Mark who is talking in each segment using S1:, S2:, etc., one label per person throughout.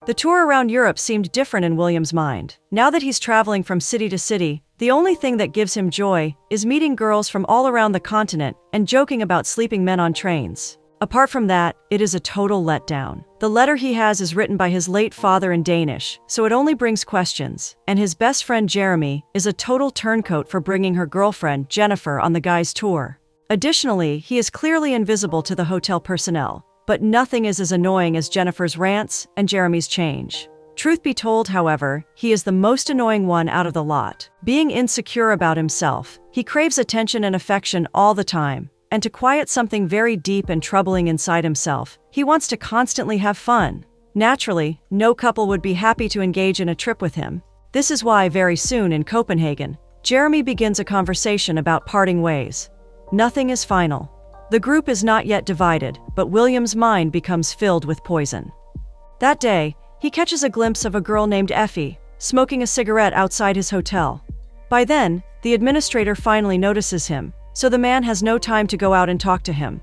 S1: The tour around Europe seemed different in William's mind. Now that he's traveling from city to city, the only thing that gives him joy is meeting girls from all around the continent and joking about sleeping men on trains. Apart from that, it is a total letdown. The letter he has is written by his late father in Danish, so it only brings questions, and his best friend Jeremy is a total turncoat for bringing her girlfriend Jennifer on the guy's tour. Additionally, he is clearly invisible to the hotel personnel, but nothing is as annoying as Jennifer's rants and Jeremy's change. Truth be told, however, he is the most annoying one out of the lot. Being insecure about himself, he craves attention and affection all the time. And to quiet something very deep and troubling inside himself, he wants to constantly have fun. Naturally, no couple would be happy to engage in a trip with him. This is why very soon in Copenhagen, Jeremy begins a conversation about parting ways. Nothing is final. The group is not yet divided, but William's mind becomes filled with poison. That day, he catches a glimpse of a girl named Effie, smoking a cigarette outside his hotel. By then, the administrator finally notices him, so the man has no time to go out and talk to him.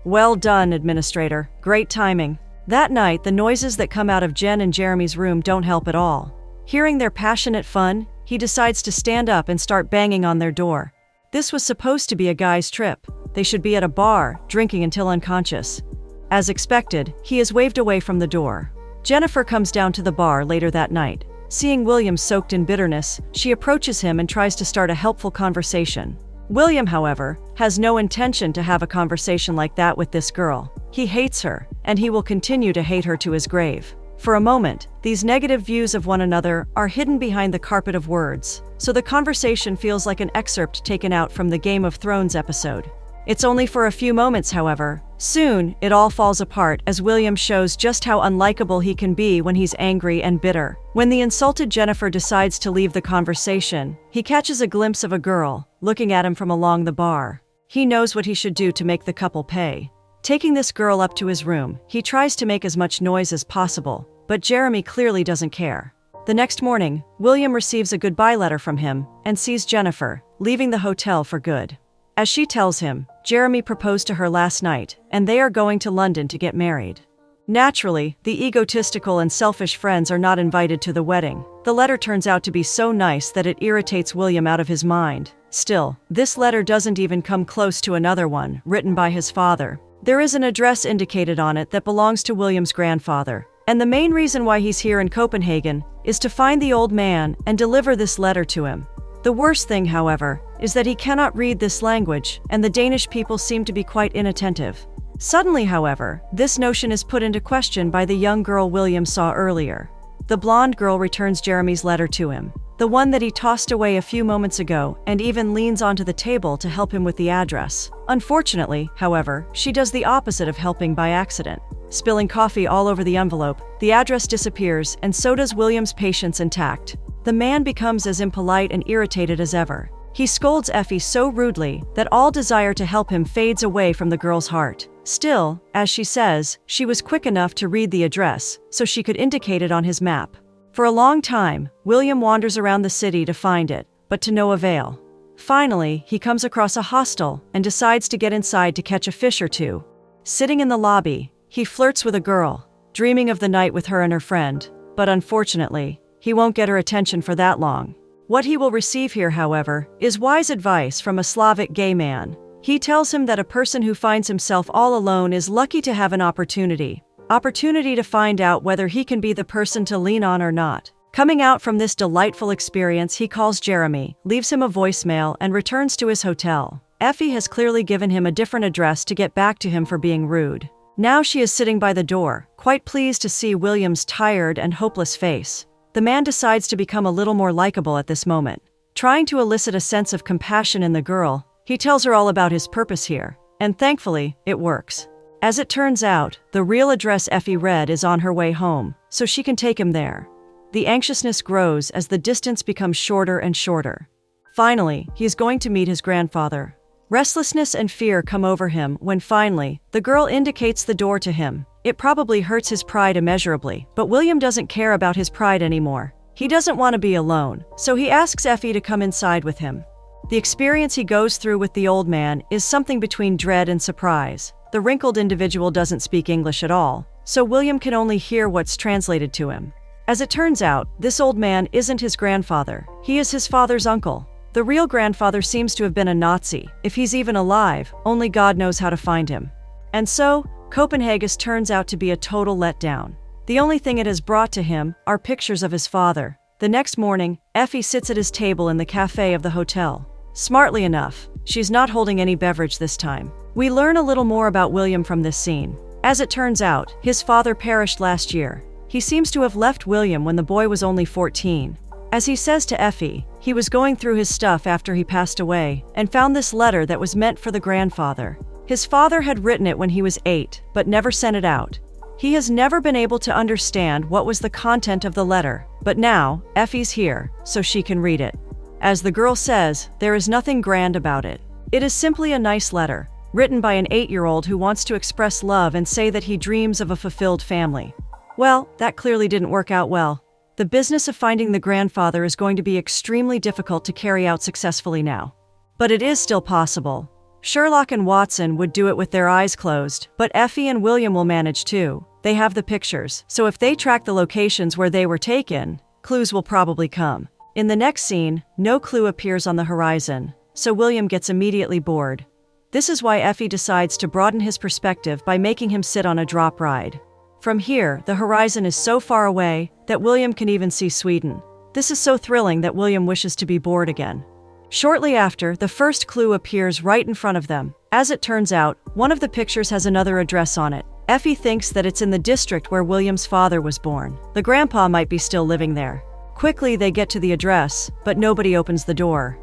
S1: Well done, administrator. Great timing. That night, the noises that come out of Jen and Jeremy's room don't help at all. Hearing their passionate fun, he decides to stand up and start banging on their door. This was supposed to be a guy's trip. They should be at a bar, drinking until unconscious. As expected, he is waved away from the door. Jennifer comes down to the bar later that night. Seeing William soaked in bitterness, she approaches him and tries to start a helpful conversation. William, however, has no intention to have a conversation like that with this girl. He hates her, and he will continue to hate her to his grave. For a moment, these negative views of one another are hidden behind the carpet of words, so the conversation feels like an excerpt taken out from the Game of Thrones episode. It's only for a few moments, however. Soon, it all falls apart as William shows just how unlikable he can be when he's angry and bitter. When the insulted Jennifer decides to leave the conversation, he catches a glimpse of a girl looking at him from along the bar. He knows what he should do to make the couple pay. Taking this girl up to his room, he tries to make as much noise as possible, but Jeremy clearly doesn't care. The next morning, William receives a goodbye letter from him and sees Jennifer leaving the hotel for good. As she tells him, Jeremy proposed to her last night, and they are going to London to get married. Naturally, the egotistical and selfish friends are not invited to the wedding. The letter turns out to be so nice that it irritates William out of his mind. Still, this letter doesn't even come close to another one, written by his father. There is an address indicated on it that belongs to William's grandfather, and the main reason why he's here in Copenhagen is to find the old man and deliver this letter to him. The worst thing, however, is that he cannot read this language, and the Danish people seem to be quite inattentive. Suddenly, however, this notion is put into question by the young girl William saw earlier. The blonde girl returns Jeremy's letter to him, the one that he tossed away a few moments ago, and even leans onto the table to help him with the address. Unfortunately, however, she does the opposite of helping by accident. Spilling coffee all over the envelope, the address disappears, and so does William's patience intact. The man becomes as impolite and irritated as ever. He scolds Effie so rudely that all desire to help him fades away from the girl's heart. Still, as she says, she was quick enough to read the address, so she could indicate it on his map. For a long time, William wanders around the city to find it, but to no avail. Finally, he comes across a hostel and decides to get inside to catch a fish or two. Sitting in the lobby, he flirts with a girl, dreaming of the night with her and her friend, but unfortunately, he won't get her attention for that long. What he will receive here, however, is wise advice from a Slavic gay man. He tells him that a person who finds himself all alone is lucky to have an opportunity to find out whether he can be the person to lean on or not. Coming out from this delightful experience, he calls Jeremy, leaves him a voicemail, and returns to his hotel. Effie has clearly given him a different address to get back to him for being rude. Now she is sitting by the door, quite pleased to see William's tired and hopeless face. The man decides to become a little more likable at this moment. Trying to elicit a sense of compassion in the girl, he tells her all about his purpose here, and thankfully, it works. As it turns out, the real address Effie read is on her way home, so she can take him there. The anxiousness grows as the distance becomes shorter and shorter. Finally, he is going to meet his grandfather. Restlessness and fear come over him when finally, the girl indicates the door to him. It probably hurts his pride immeasurably, but William doesn't care about his pride anymore. He doesn't want to be alone, so he asks Effie to come inside with him. The experience he goes through with the old man is something between dread and surprise. The wrinkled individual doesn't speak English at all, so William can only hear what's translated to him. As it turns out, this old man isn't his grandfather. He is his father's uncle. The real grandfather seems to have been a Nazi. If he's even alive, only God knows how to find him. And so, Copenhagen turns out to be a total letdown. The only thing it has brought to him are pictures of his father. The next morning, Effie sits at his table in the cafe of the hotel. Smartly enough, she's not holding any beverage this time. We learn a little more about William from this scene. As it turns out, his father perished last year. He seems to have left William when the boy was only 14. As he says to Effie, he was going through his stuff after he passed away and found this letter that was meant for the grandfather. His father had written it when he was 8, but never sent it out. He has never been able to understand what was the content of the letter, but now, Effie's here, so she can read it. As the girl says, there is nothing grand about it. It is simply a nice letter, written by an 8-year-old who wants to express love and say that he dreams of a fulfilled family. Well, that clearly didn't work out well. The business of finding the grandfather is going to be extremely difficult to carry out successfully now. But it is still possible. Sherlock and Watson would do it with their eyes closed, but Effie and William will manage too. They have the pictures, so if they track the locations where they were taken, clues will probably come. In the next scene, no clue appears on the horizon, so William gets immediately bored. This is why Effie decides to broaden his perspective by making him sit on a drop ride. From here, the horizon is so far away that William can even see Sweden. This is so thrilling that William wishes to be bored again. Shortly after, the first clue appears right in front of them. As it turns out, one of the pictures has another address on it. Effie thinks that it's in the district where William's father was born. The grandpa might be still living there. Quickly, they get to the address, but nobody opens the door.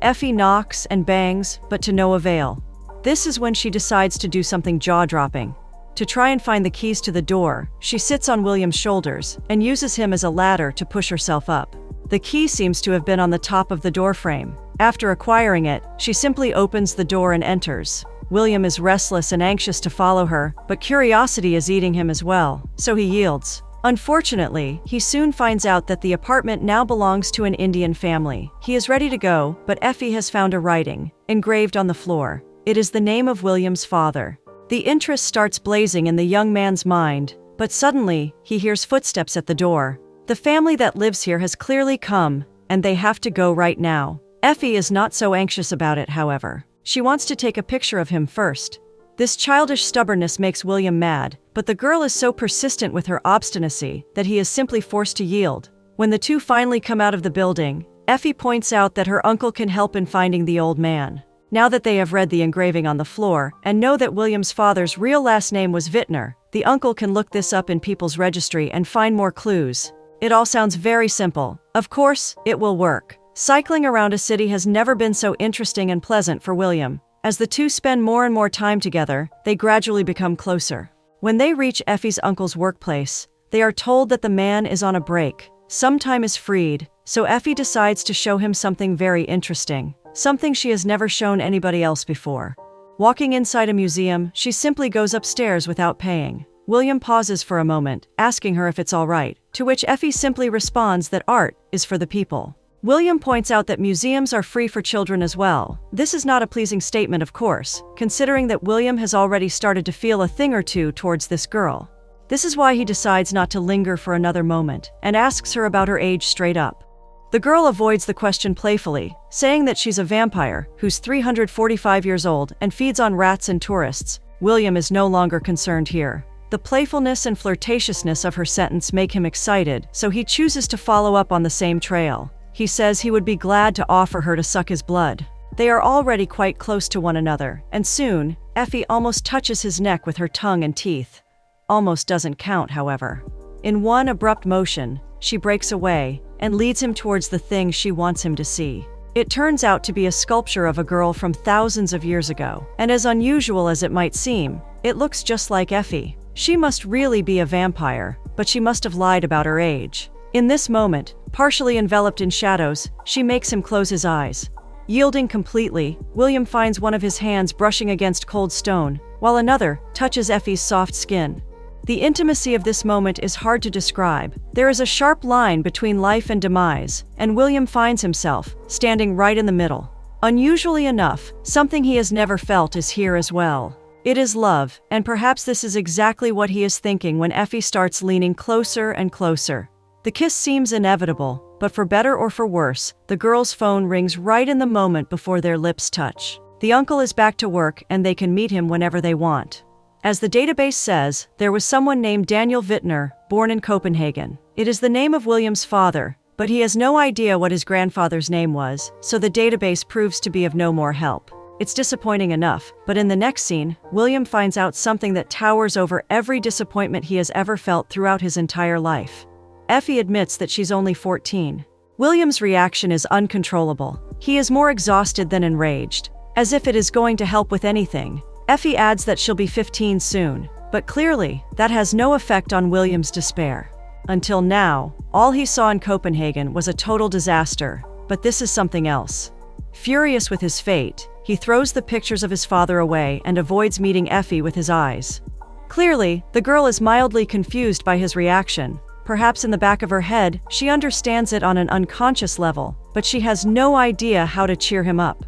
S1: Effie knocks and bangs, but to no avail. This is when she decides to do something jaw-dropping. To try and find the keys to the door, she sits on William's shoulders and uses him as a ladder to push herself up. The key seems to have been on the top of the door frame. After acquiring it, she simply opens the door and enters. William is restless and anxious to follow her, but curiosity is eating him as well, so he yields. Unfortunately, he soon finds out that the apartment now belongs to an Indian family. He is ready to go, but Effie has found a writing, engraved on the floor. It is the name of William's father. The interest starts blazing in the young man's mind, but suddenly, he hears footsteps at the door. The family that lives here has clearly come, and they have to go right now. Effie is not so anxious about it, however. She wants to take a picture of him first. This childish stubbornness makes William mad, but the girl is so persistent with her obstinacy that he is simply forced to yield. When the two finally come out of the building, Effie points out that her uncle can help in finding the old man. Now that they have read the engraving on the floor and know that William's father's real last name was Wittner, the uncle can look this up in people's registry and find more clues. It all sounds very simple. Of course, it will work. Cycling around a city has never been so interesting and pleasant for William. As the two spend more and more time together, they gradually become closer. When they reach Effie's uncle's workplace, they are told that the man is on a break. Some time is freed, so Effie decides to show him something very interesting, something she has never shown anybody else before. Walking inside a museum, she simply goes upstairs without paying. William pauses for a moment, asking her if it's all right, to which Effie simply responds that art is for the people. William points out that museums are free for children as well. This is not a pleasing statement, of course, considering that William has already started to feel a thing or two towards this girl. This is why he decides not to linger for another moment, and asks her about her age straight up. The girl avoids the question playfully, saying that she's a vampire who's 345 years old and feeds on rats and tourists. William is no longer concerned here. The playfulness and flirtatiousness of her sentence make him excited, so he chooses to follow up on the same trail. He says he would be glad to offer her to suck his blood. They are already quite close to one another, and soon, Effie almost touches his neck with her tongue and teeth. Almost doesn't count, however. In one abrupt motion, she breaks away and leads him towards the thing she wants him to see. It turns out to be a sculpture of a girl from thousands of years ago, and as unusual as it might seem, it looks just like Effie. She must really be a vampire, but she must have lied about her age. In this moment, partially enveloped in shadows, she makes him close his eyes. Yielding completely, William finds one of his hands brushing against cold stone, while another touches Effie's soft skin. The intimacy of this moment is hard to describe. There is a sharp line between life and demise, and William finds himself standing right in the middle. Unusually enough, something he has never felt is here as well. It is love, and perhaps this is exactly what he is thinking when Effie starts leaning closer and closer. The kiss seems inevitable, but for better or for worse, the girl's phone rings right in the moment before their lips touch. The uncle is back to work and they can meet him whenever they want. As the database says, there was someone named Daniel Wittner, born in Copenhagen. It is the name of William's father, but he has no idea what his grandfather's name was, so the database proves to be of no more help. It's disappointing enough, but in the next scene, William finds out something that towers over every disappointment he has ever felt throughout his entire life. Effie admits that she's only 14. William's reaction is uncontrollable. He is more exhausted than enraged, as if it is going to help with anything. Effie adds that she'll be 15 soon, but clearly, that has no effect on William's despair. Until now, all he saw in Copenhagen was a total disaster, but this is something else. Furious with his fate, he throws the pictures of his father away and avoids meeting Effie with his eyes. Clearly, the girl is mildly confused by his reaction. Perhaps in the back of her head, she understands it on an unconscious level, but she has no idea how to cheer him up.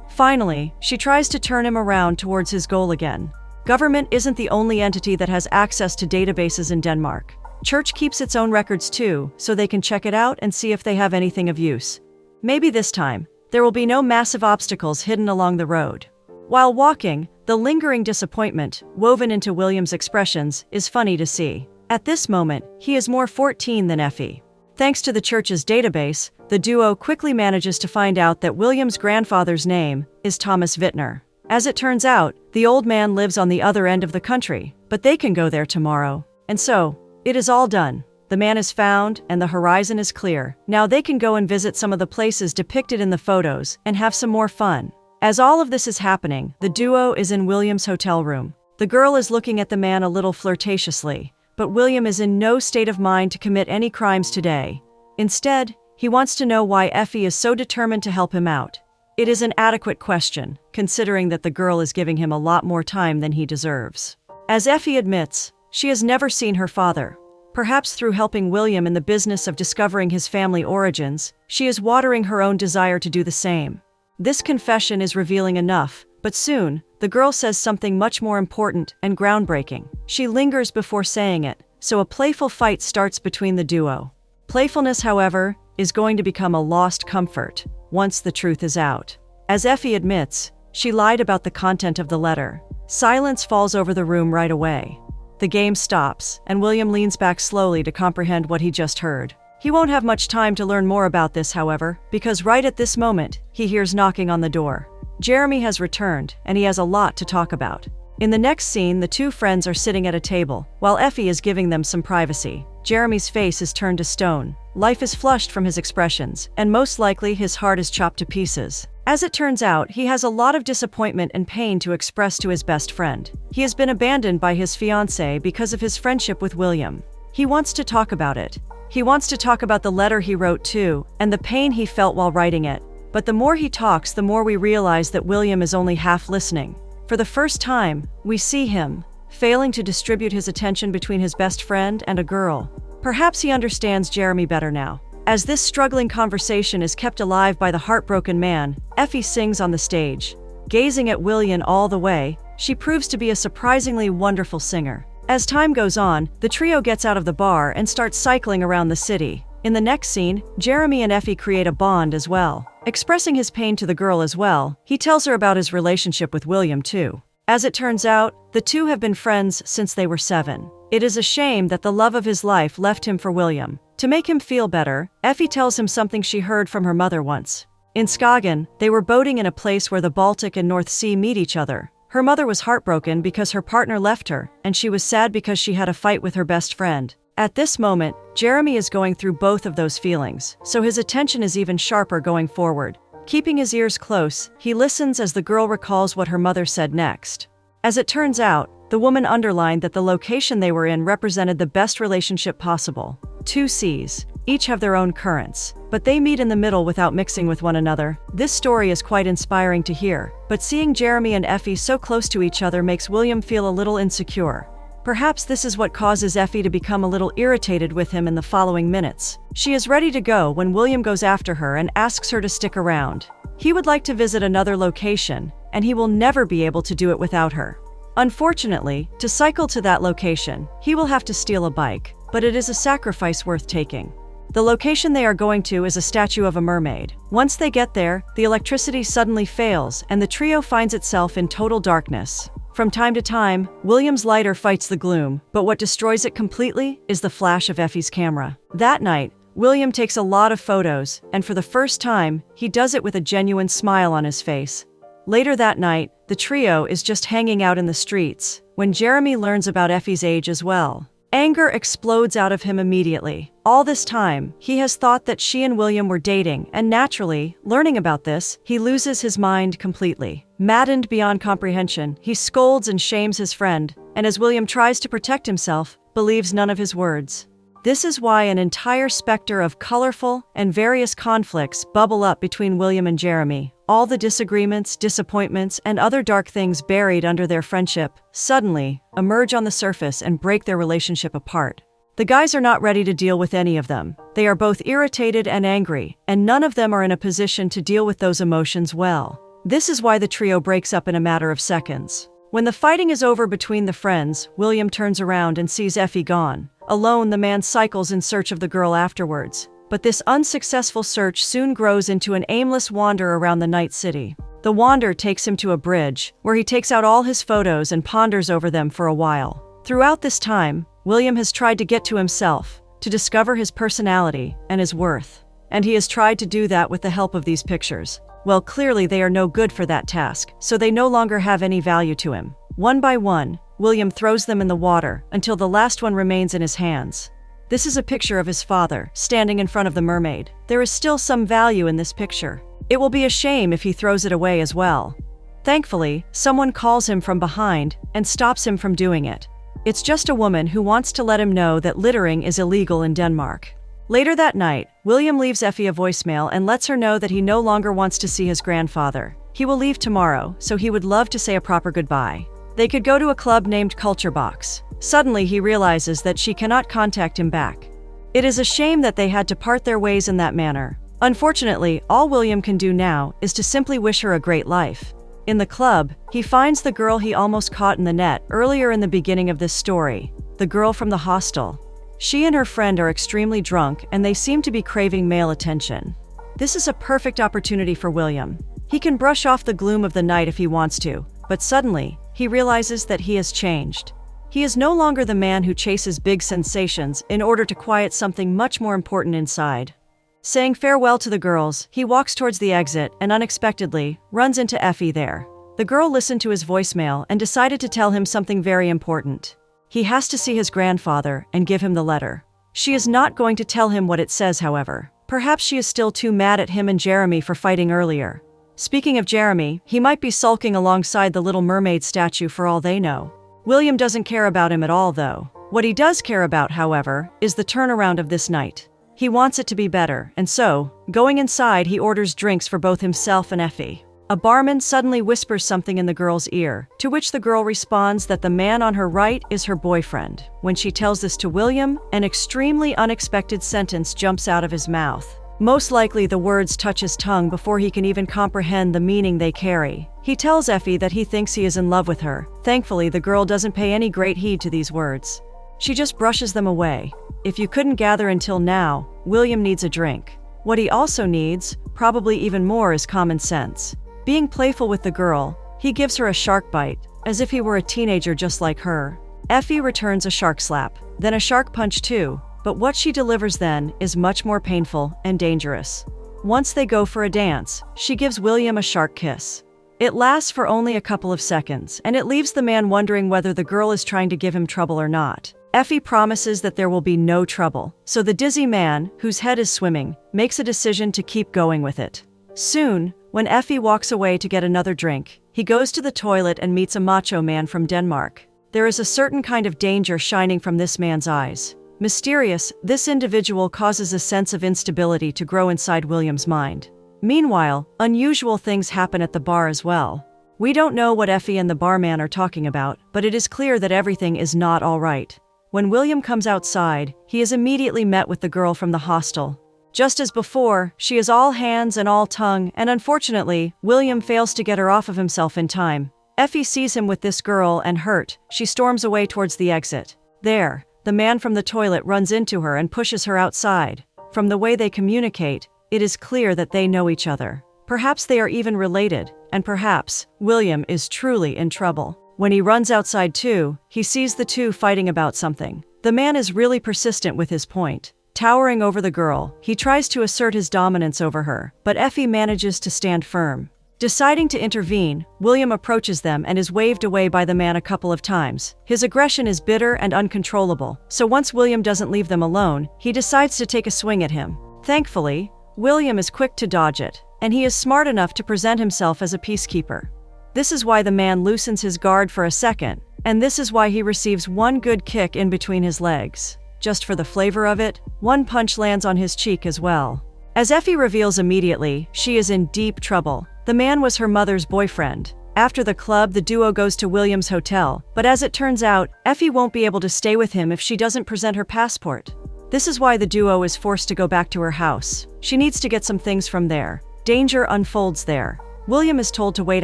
S1: Finally, she tries to turn him around towards his goal again. Government isn't the only entity that has access to databases in Denmark. Church keeps its own records too, so they can check it out and see if they have anything of use. Maybe this time, there will be no massive obstacles hidden along the road. While walking, the lingering disappointment, woven into William's expressions, is funny to see. At this moment, he is more 14 than Effie. Thanks to the church's database, the duo quickly manages to find out that William's grandfather's name is Thomas Wittner. As it turns out, the old man lives on the other end of the country, but they can go there tomorrow. And so, it is all done. The man is found, and the horizon is clear. Now they can go and visit some of the places depicted in the photos, and have some more fun. As all of this is happening, the duo is in William's hotel room. The girl is looking at the man a little flirtatiously, but William is in no state of mind to commit any crimes today. Instead, he wants to know why Effie is so determined to help him out. It is an adequate question, considering that the girl is giving him a lot more time than he deserves. As Effie admits, she has never seen her father. Perhaps through helping William in the business of discovering his family origins, she is watering her own desire to do the same. This confession is revealing enough, but soon, the girl says something much more important and groundbreaking. She lingers before saying it, so a playful fight starts between the duo. Playfulness, however, is going to become a lost comfort once the truth is out. As Effie admits, she lied about the content of the letter. Silence falls over the room right away. The game stops, and William leans back slowly to comprehend what he just heard. He won't have much time to learn more about this, however, because right at this moment, he hears knocking on the door. Jeremy has returned, and he has a lot to talk about. In the next scene, the two friends are sitting at a table, while Effie is giving them some privacy. Jeremy's face is turned to stone. Life is flushed from his expressions, and most likely his heart is chopped to pieces. As it turns out, he has a lot of disappointment and pain to express to his best friend. He has been abandoned by his fiancée because of his friendship with William. He wants to talk about it. He wants to talk about the letter he wrote too, and the pain he felt while writing it. But the more he talks, the more we realize that William is only half listening. For the first time, we see him failing to distribute his attention between his best friend and a girl. Perhaps he understands Jeremy better now. As this struggling conversation is kept alive by the heartbroken man, Effie sings on the stage. Gazing at William all the way, she proves to be a surprisingly wonderful singer. As time goes on, the trio gets out of the bar and starts cycling around the city. In the next scene, Jeremy and Effie create a bond as well. Expressing his pain to the girl as well, he tells her about his relationship with William too. As it turns out, the two have been friends since they were 7. It is a shame that the love of his life left him for William. To make him feel better, Effie tells him something she heard from her mother once. In Skagen, they were boating in a place where the Baltic and North Sea meet each other. Her mother was heartbroken because her partner left her, and she was sad because she had a fight with her best friend. At this moment, Jeremy is going through both of those feelings, so his attention is even sharper going forward. Keeping his ears close, he listens as the girl recalls what her mother said next. As it turns out, the woman underlined that the location they were in represented the best relationship possible. 2 seas, each have their own currents, but they meet in the middle without mixing with one another. This story is quite inspiring to hear, but seeing Jeremy and Effie so close to each other makes William feel a little insecure. Perhaps this is what causes Effie to become a little irritated with him in the following minutes. She is ready to go when William goes after her and asks her to stick around. He would like to visit another location, and he will never be able to do it without her. Unfortunately, to cycle to that location, he will have to steal a bike, but it is a sacrifice worth taking. The location they are going to is a statue of a mermaid. Once they get there, the electricity suddenly fails and the trio finds itself in total darkness. From time to time, William's lighter fights the gloom, but what destroys it completely is the flash of Effie's camera. That night, William takes a lot of photos, and for the first time, he does it with a genuine smile on his face. Later that night, the trio is just hanging out in the streets when Jeremy learns about Effie's age as well. Anger explodes out of him immediately. All this time, he has thought that she and William were dating, and naturally, learning about this, he loses his mind completely. Maddened beyond comprehension, he scolds and shames his friend, and as William tries to protect himself, believes none of his words. This is why an entire specter of colorful and various conflicts bubble up between William and Jeremy. All the disagreements, disappointments, and other dark things buried under their friendship suddenly emerge on the surface and break their relationship apart. The guys are not ready to deal with any of them. They are both irritated and angry, and none of them are in a position to deal with those emotions well. This is why the trio breaks up in a matter of seconds. When the fighting is over between the friends, William turns around and sees Effie gone. Alone, the man cycles in search of the girl afterwards. But this unsuccessful search soon grows into an aimless wander around the night city. The wander takes him to a bridge, where he takes out all his photos and ponders over them for a while. Throughout this time, William has tried to get to himself, to discover his personality and his worth. And he has tried to do that with the help of these pictures. Well, clearly they are no good for that task, so they no longer have any value to him. One by one, William throws them in the water until the last one remains in his hands. This is a picture of his father, standing in front of the mermaid. There is still some value in this picture. It will be a shame if he throws it away as well. Thankfully, someone calls him from behind and stops him from doing it. It's just a woman who wants to let him know that littering is illegal in Denmark. Later that night, William leaves Effie a voicemail and lets her know that he no longer wants to see his grandfather. He will leave tomorrow, so he would love to say a proper goodbye. They could go to a club named Culture Box. Suddenly, he realizes that she cannot contact him back. It is a shame that they had to part their ways in that manner. Unfortunately, all William can do now is to simply wish her a great life. In the club, he finds the girl he almost caught in the net earlier in the beginning of this story, the girl from the hostel. She and her friend are extremely drunk and they seem to be craving male attention. This is a perfect opportunity for William. He can brush off the gloom of the night if he wants to, but suddenly, he realizes that he has changed. He is no longer the man who chases big sensations in order to quiet something much more important inside. Saying farewell to the girls, he walks towards the exit and unexpectedly runs into Effie there. The girl listened to his voicemail and decided to tell him something very important. He has to see his grandfather and give him the letter. She is not going to tell him what it says, however. Perhaps she is still too mad at him and Jeremy for fighting earlier. Speaking of Jeremy, he might be sulking alongside the Little Mermaid statue for all they know. William doesn't care about him at all, though. What he does care about, however, is the turnaround of this night. He wants it to be better, and so, going inside, he orders drinks for both himself and Effie. A barman suddenly whispers something in the girl's ear, to which the girl responds that the man on her right is her boyfriend. When she tells this to William, an extremely unexpected sentence jumps out of his mouth. Most likely the words touch his tongue before he can even comprehend the meaning they carry. He tells Effie that he thinks he is in love with her. Thankfully, the girl doesn't pay any great heed to these words. She just brushes them away. If you couldn't gather until now, William needs a drink. What he also needs, probably even more, is common sense. Being playful with the girl, he gives her a shark bite, as if he were a teenager just like her. Effie returns a shark slap, then a shark punch too. But what she delivers then is much more painful and dangerous. Once they go for a dance, she gives William a shark kiss. It lasts for only a couple of seconds, and it leaves the man wondering whether the girl is trying to give him trouble or not. Effie promises that there will be no trouble, so the dizzy man, whose head is swimming, makes a decision to keep going with it. Soon, when Effie walks away to get another drink, he goes to the toilet and meets a macho man from Denmark. There is a certain kind of danger shining from this man's eyes. Mysterious, this individual causes a sense of instability to grow inside William's mind. Meanwhile, unusual things happen at the bar as well. We don't know what Effie and the barman are talking about, but it is clear that everything is not all right. When William comes outside, he is immediately met with the girl from the hostel. Just as before, she is all hands and all tongue, and unfortunately, William fails to get her off of himself in time. Effie sees him with this girl and hurt, she storms away towards the exit. There, the man from the toilet runs into her and pushes her outside. From the way they communicate, it is clear that they know each other. Perhaps they are even related, and perhaps William is truly in trouble. When he runs outside too, he sees the two fighting about something. The man is really persistent with his point. Towering over the girl, he tries to assert his dominance over her, but Effie manages to stand firm. Deciding to intervene, William approaches them and is waved away by the man a couple of times. His aggression is bitter and uncontrollable, so once William doesn't leave them alone, he decides to take a swing at him. Thankfully, William is quick to dodge it, and he is smart enough to present himself as a peacekeeper. This is why the man loosens his guard for a second, and this is why he receives one good kick in between his legs. Just for the flavor of it, one punch lands on his cheek as well. As Effie reveals immediately, she is in deep trouble. The man was her mother's boyfriend. After the club, the duo goes to William's hotel, but as it turns out, Effie won't be able to stay with him if she doesn't present her passport. This is why the duo is forced to go back to her house. She needs to get some things from there. Danger unfolds there. William is told to wait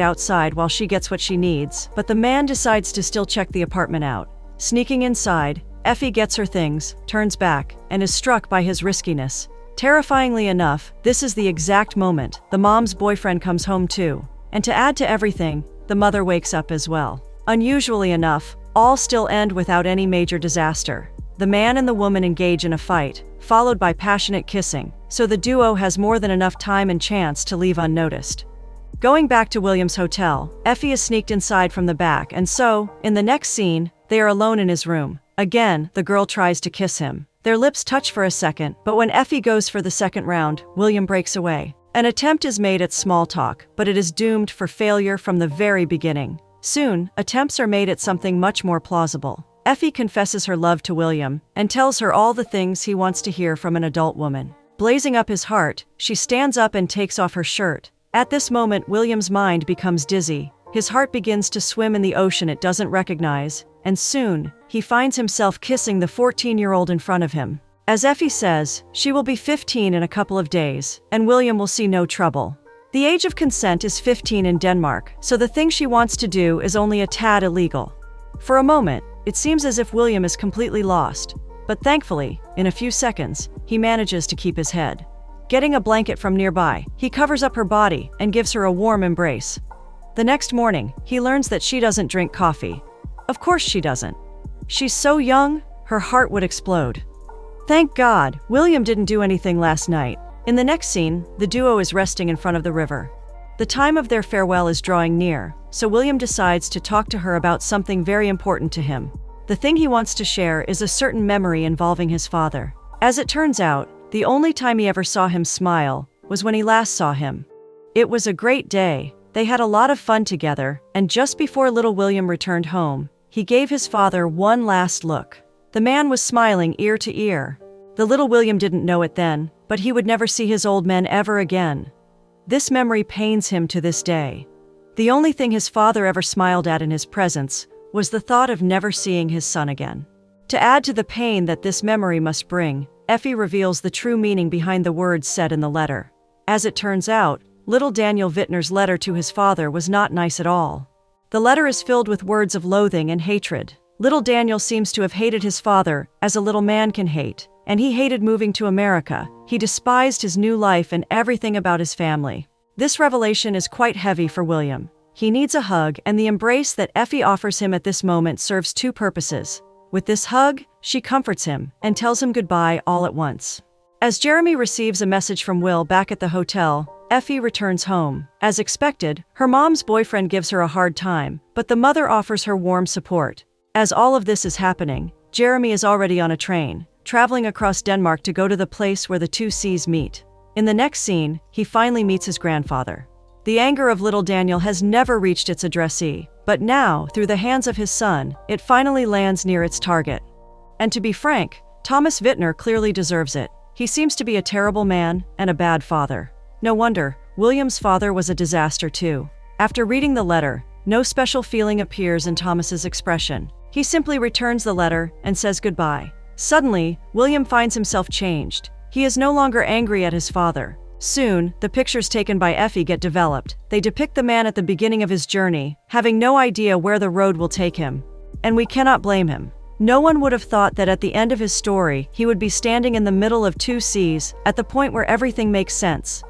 S1: outside while she gets what she needs, but the man decides to still check the apartment out. Sneaking inside, Effie gets her things, turns back, and is struck by his riskiness. Terrifyingly enough, this is the exact moment the mom's boyfriend comes home too. And to add to everything, the mother wakes up as well. Unusually enough, all still end without any major disaster. The man and the woman engage in a fight, followed by passionate kissing, so the duo has more than enough time and chance to leave unnoticed. Going back to William's hotel, Effie is sneaked inside from the back, and so, in the next scene, they are alone in his room. Again, the girl tries to kiss him. Their lips touch for a second, but when Effie goes for the second round, William breaks away. An attempt is made at small talk, but it is doomed for failure from the very beginning. Soon, attempts are made at something much more plausible. Effie confesses her love to William and tells her all the things he wants to hear from an adult woman. Blazing up his heart, she stands up and takes off her shirt. At this moment, William's mind becomes dizzy. His heart begins to swim in the ocean it doesn't recognize, and soon, he finds himself kissing the 14-year-old in front of him. As Effie says, she will be 15 in a couple of days, and William will see no trouble. The age of consent is 15 in Denmark, so the thing she wants to do is only a tad illegal. For a moment, it seems as if William is completely lost, but thankfully, in a few seconds, he manages to keep his head. Getting a blanket from nearby, he covers up her body and gives her a warm embrace. The next morning, he learns that she doesn't drink coffee. Of course she doesn't. She's so young, her heart would explode. Thank God, William didn't do anything last night. In the next scene, the duo is resting in front of the river. The time of their farewell is drawing near, so William decides to talk to her about something very important to him. The thing he wants to share is a certain memory involving his father. As it turns out, the only time he ever saw him smile was when he last saw him. It was a great day. They had a lot of fun together, and just before little William returned home, he gave his father one last look. The man was smiling ear to ear. The little William didn't know it then, but he would never see his old men ever again. This memory pains him to this day. The only thing his father ever smiled at in his presence was the thought of never seeing his son again. To add to the pain that this memory must bring, Effie reveals the true meaning behind the words said in the letter. As it turns out, little Daniel Wittner's letter to his father was not nice at all. The letter is filled with words of loathing and hatred. Little Daniel seems to have hated his father, as a little man can hate, and he hated moving to America. He despised his new life and everything about his family. This revelation is quite heavy for William. He needs a hug, and the embrace that Effie offers him at this moment serves two purposes. With this hug, she comforts him and tells him goodbye all at once. As Jeremy receives a message from Will back at the hotel, Effie returns home. As expected, her mom's boyfriend gives her a hard time, but the mother offers her warm support. As all of this is happening, Jeremy is already on a train, traveling across Denmark to go to the place where the two seas meet. In the next scene, he finally meets his grandfather. The anger of little Daniel has never reached its addressee, but now, through the hands of his son, it finally lands near its target. And to be frank, Thomas Wittner clearly deserves it. He seems to be a terrible man and a bad father. No wonder, William's father was a disaster too. After reading the letter, no special feeling appears in Thomas's expression. He simply returns the letter and says goodbye. Suddenly, William finds himself changed. He is no longer angry at his father. Soon, the pictures taken by Effie get developed. They depict the man at the beginning of his journey, having no idea where the road will take him. And we cannot blame him. No one would have thought that at the end of his story, he would be standing in the middle of two seas, at the point where everything makes sense.